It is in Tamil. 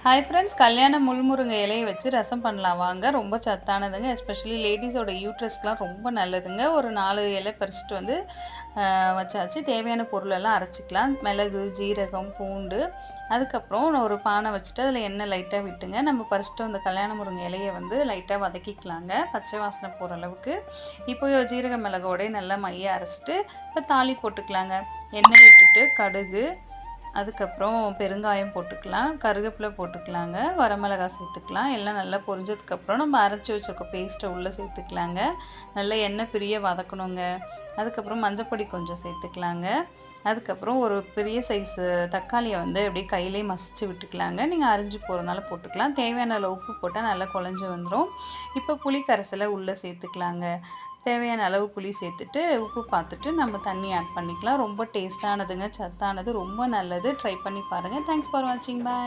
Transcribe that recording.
ஹாய் ஃப்ரெண்ட்ஸ், கல்யாண முள்முருங்கை இலையை வச்சு ரசம் பண்ணலாம் வாங்க. ரொம்ப சத்தானதுங்க. எஸ்பெஷலி லேடிஸோட யூட்ரஸ்க்குலாம் ரொம்ப நல்லதுங்க. ஒரு 4 இலை பறிச்சுட்டு வந்து வச்சாச்சு. தேவையான பொருளெல்லாம் அரைச்சிக்கலாம். மிளகு, ஜீரகம், பூண்டு, அதுக்கப்புறம் ஒரு பானை வச்சுட்டு அதில் எண்ணெய் லைட்டாக விட்டுங்க. நம்ம பறிச்சுட்டு அந்த கல்யாண முருங்கை இலையை வந்து லைட்டாக வதக்கிக்கலாங்க, பச்சை வாசனை போகிற அளவுக்கு. இப்போ ஜீரக மிளகோடய நல்லா மைய அரைச்சிட்டு இப்போ தாளி போட்டுக்கலாங்க. எண்ணெய் விட்டுட்டு கடுகு, அதுக்கப்புறம் பெருங்காயம் போட்டுக்கலாம், கருவேப்பிலை போட்டுக்கலாங்க, வரமிளகாய் சேர்த்துக்கலாம். எல்லாம் நல்லா பொரிஞ்சதுக்கப்புறம் நம்ம அரைச்சி வச்சுருக்க பேஸ்ட்டை உள்ளே சேர்த்துக்கலாங்க. நல்லா எண்ணெய் பிரிய வதக்கணுங்க. அதுக்கப்புறம் மஞ்சப்பொடி கொஞ்சம் சேர்த்துக்கலாங்க. அதுக்கப்புறம் ஒரு பெரிய சைஸு தக்காளியை வந்து அப்படியே கையிலே மசிச்சு விட்டுக்கலாங்க. நீங்கள் அரிஞ்சு போகிறதுனால போட்டுக்கலாம். தேவையான அளவு உப்பு போட்டால் நல்லா குழஞ்சி வந்துடும். இப்போ புளி கரைசலை உள்ளே சேர்த்துக்கலாங்க. தேவையான அளவு புளி சேர்த்துட்டு உப்பு பார்த்துட்டு நம்ம தண்ணி ஆட் பண்ணிக்கலாம். ரொம்ப டேஸ்ட்டானதுங்க, சத்தானது, ரொம்ப நல்லது. ட்ரை பண்ணி பாருங்கள். தேங்க்ஸ் ஃபார் வாட்சிங். பாய்.